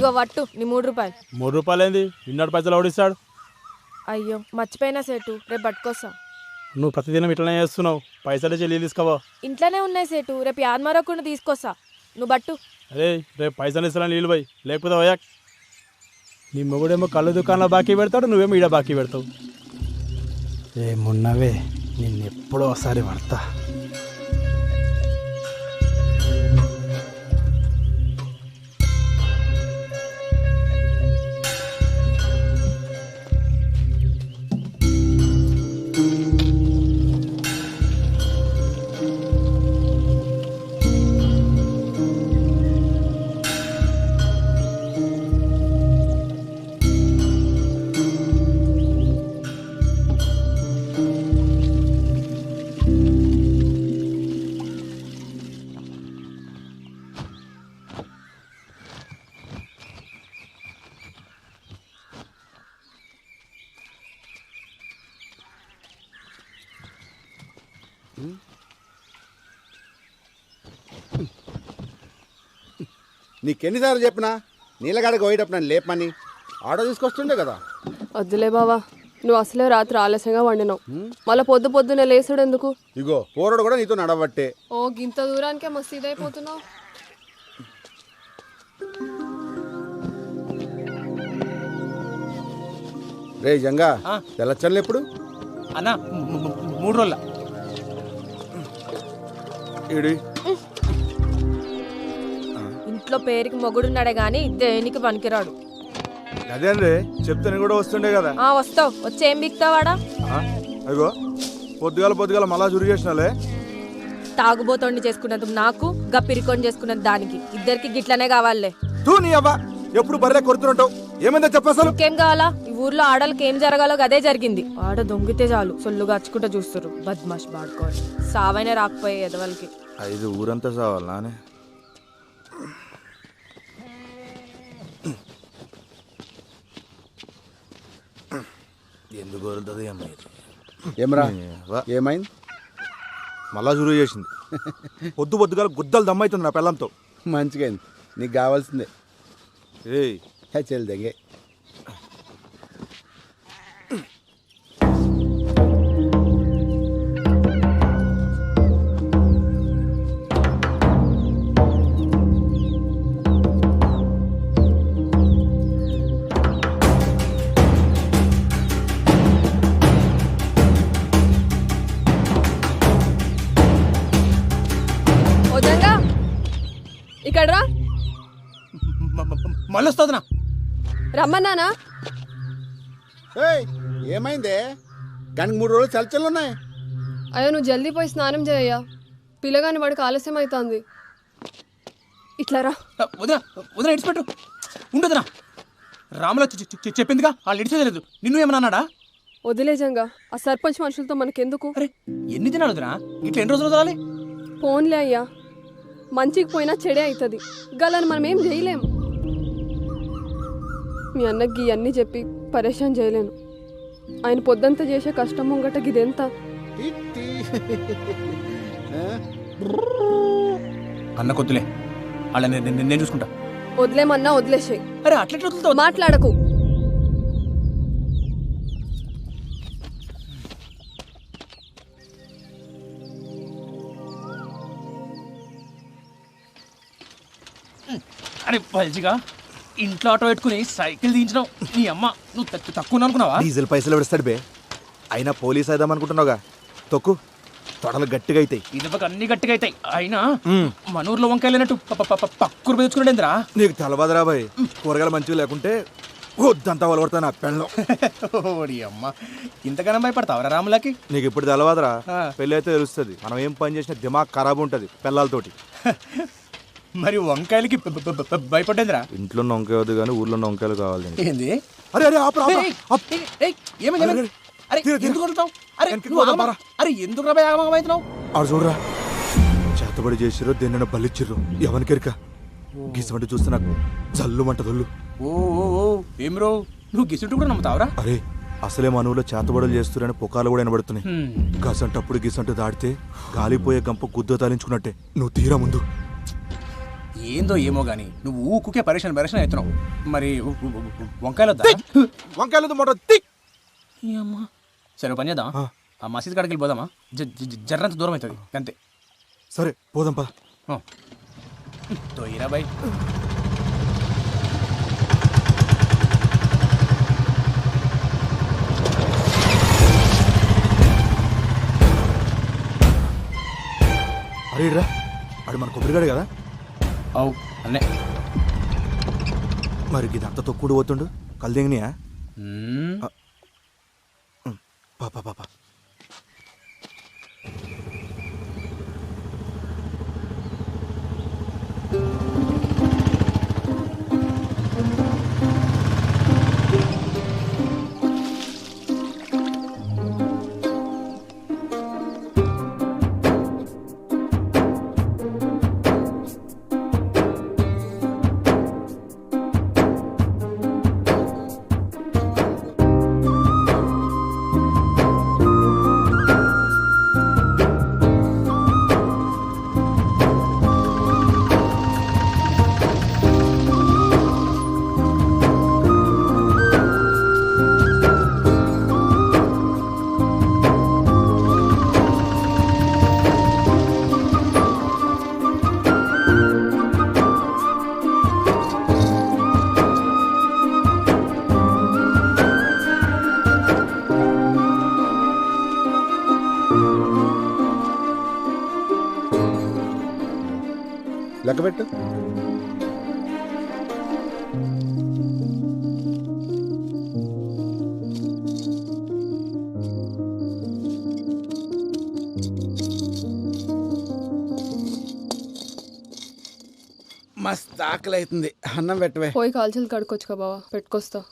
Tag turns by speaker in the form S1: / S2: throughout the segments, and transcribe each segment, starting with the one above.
S1: ఇగో వట్టు నీ 3 రూపాయలు.
S2: 3 రూపాయలు ఏంది? ఇన్నడు పైసలు ఓడిస్తాడు.
S1: అయ్యో మర్చిపోయినా సేటు, రేపు పట్టుకొస్తా.
S2: నువ్వు ప్రతిదినం ఇట్లనే చేస్తున్నావు. పైసలు చెల్లి తీసుకోవా?
S1: ఇంట్లోనే ఉన్నాయి సేటు, రేపు యాదమరకుండా తీసుకొస్తా. నువ్వు బట్టు.
S2: అరే రేపు పైసలు ఇస్తాను నీళ్ళు పోయి, లేకపోతే పోయాక్. నీ మొగుడేమో కళ్ళు దుకాణంలో బాకీ పెడతాడు, నువ్వేమో ఈడ బాకీ పెడతావు. ఏమున్నవే నిన్నెప్పుడో ఒకసారి పడతా.
S3: నీకెన్నిసార్లు చెప్పినా నీళ్ళగాడికి పోయేటప్పుడు నన్ను లేపమని ఆటో తీసుకొస్తుండే కదా.
S4: వద్దులే బావా, నువ్వు అసలే రాత్రి ఆలస్యంగా వండినావు, మళ్ళీ పొద్దున్నే లేసుడు ఎందుకు?
S3: ఇగో పోరడు కూడా నీతో నడవట్టే.
S4: ఓ గింత దూరానికే మస్తు ఇదైపోతున్నావు.
S3: రే జంగా తెల్లచ్చన్లు ఎప్పుడు
S5: అన్నా? 3 రోజుల.
S1: ఇంట్లో పేరుకి మొగుడున్నాడే గాని దేనికి పనికిరాడు.
S6: అదే అండి చెప్తాను కూడా వస్తుండే కదా.
S1: వస్తావు, వచ్చి ఏం బిక్తావాడా?
S6: అయ్యో పొద్దుగాల మళ్ళా చురు చేసినాలే.
S1: తాగుబోతోండి చేసుకున్నందుకు నాకు, గప్పిరికొని చేసుకున్నది దానికి, ఇద్దరికి గిట్లనే కావాలే.
S6: తూ నీ అవ్వ ఎప్పుడు బర్రె కొడుతుంటావు. ఏమైందో చెప్పసలు.
S1: ఇంకేం కావాలా? ఈ ఊర్లో ఆడలకి ఏం జరగాలో అదే జరిగింది. ఆడ దొంగితే చాలు సొల్లుగా అచ్చుకుంటూ చూస్తారు. బద్మాష్ బాడుకోవాలి. సావైనా రాకపోయే ఎదవలకి.
S6: 5 ఊరంతా సావాలి నానే. ఎందుకు వదులుతుంది అమ్మాయి?
S3: ఏమరా ఏమైంది?
S6: మళ్ళా చురు చేసింది. పొద్దుగాల గుద్దలు దమ్మవుతుంది నా పిల్లంతో.
S3: మంచిగా నీకు కావాల్సిందే.
S6: ఏయ్
S3: చెల్లి దగ్గే
S4: ఇక్కడ రా.
S5: మళ్ళీ వస్తుందినా?
S4: రమ్మన్నానా?
S3: ఏమైందే? దానికి 3 రోజులు చల్లచల్లు ఉన్నాయి.
S4: అయ్యో నువ్వు జల్దీ పోయి స్నానం చేయయ్యా, పిల్లగాని వాడికి ఆలస్యం అవుతుంది. ఇట్లా రా.
S5: వదిన ఇడిచిపెట్టు. ఉండదునా? రాముల చెప్పిందిగా వాళ్ళు ఇడిచేయలేదు. నిన్ను ఏమన్నా అన్నాడా?
S4: వదిలేజంగా ఆ సర్పంచ్ మనుషులతో మనకెందుకు?
S5: అరే ఎన్ని దినాలు వదినా? ఇట్లా ఎన్ని రోజులు వదలాలి?
S4: ఫోన్లే అయ్యా, మంచికి పోయినా చెడే అవుతుంది. గలని మనం ఏం చేయలేం. మీ అన్నకి ఇవన్నీ చెప్పి పరేషాన్ చేయలేను. ఆయన పొద్దంతా చేసే కష్టం ముంగట గిదెంత?
S5: అన్న కొద్దులే, వాళ్ళ నేను చూసుకుంటా.
S4: వదిలేమన్నా వదిలేసాయి.
S5: అరే అట్లా
S4: మాట్లాడకు.
S5: అరే పల్చిగా ఇంట్లో ఆటో పెట్టుకుని సైకిల్ దించినావు. నీ అమ్మ నువ్వు తక్కువ అనుకున్నావా?
S6: డీజిల్ పైసలు పెడతాడు బే. అయినా పోలీస్ అయిదాం అనుకుంటున్నావుగా. తొక్కు తొడలు గట్టిగా అవుతాయి.
S5: ఇదివరకు అన్ని గట్టిగా అవుతాయి. అయినా మన ఊర్లో వంకాయలేనట్టు పక్కూరు పెంచుకునేంద్రా.
S6: నీకు తెలవదురా బాయ్, కూరగాయలు మంచిగా లేకుంటే వద్దంతా వలవడతా నా పెళ్ళం.
S5: ఓడి అమ్మ ఇంతగానో భయపడతావరా రాములకి?
S6: నీకు ఇప్పుడు తెలవదురా, పెళ్ళి అయితే తెలుస్తుంది. మనం ఏం పని చేసినా దిమాగ్ ఖరాబ్ ఉంటుంది పెళ్ళాలతోటి.
S5: మరి వంకాయలకి భయపడేంద్రా?
S6: ఇంట్లో వంకాయ వద్దు కానీ ఊర్లో వంకాయలు కావాలి.
S5: ఏంది?
S6: అరే అరే
S5: ఎందుకు రాబోతున్నావు?
S6: ఆడు చూడరా, చేతబడి చేసిరో దేన్నైనా బలిచ్చిర్రు ఎవరికెరిక. గిసమంటే చూస్తే నాకు జల్లుమంటదొల్లు.
S5: ఓ ఏం రో, నువ్వు గిసుంటు కూడా నమ్ముతావరా?
S6: అరే అసలే మన ఊళ్ళో చేతబడులు చేస్తురని పుకార్లు కూడా వినబడుతున్నాయి. గసంటప్పుడు గిసంటు దాడితే గాలిపోయే గంప గుద్ద తాలించుకున్నట్టే. నువ్వు తీరా ముందు.
S5: ఏందో ఏమో గానీ నువ్వు ఊకుకే పరేషన్ అవుతున్నావు. మరి వంకాయలు వద్దా?
S6: వంకాయలు మోటార్ తీ.
S5: అమ్మా సరే ఓ పని చేద్దాం, ఆ మసీద్ కాడికి వెళ్ళిపోదామా? జర్రంత దూరం అవుతుంది అంతే.
S6: సరే పోదాం పద.
S5: తోయిరా బాయ్.
S6: అరే రా, ఆడు మన కొబ్బరిగాడు కదా.
S5: అవు అన్నే.
S6: మరి ఇదంతా తొక్కుడు పోతుండు కల్దింగినియా? పాపా పాపా
S3: లెక్క పెట్టు. మస్తు ఆకలి అవుతుంది, అన్నం పెట్టవే.
S4: పోయి కాల్చలు కడుక్కొచ్చుకో బావా, పెట్టుకొస్తా.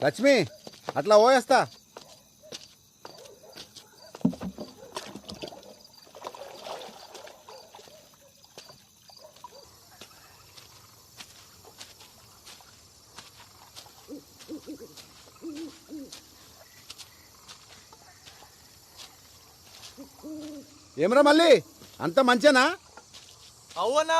S3: లక్ష్మి అట్లా పోయేస్తా. ఏమరా మళ్ళీ అంత మంచేనా?
S5: అవునా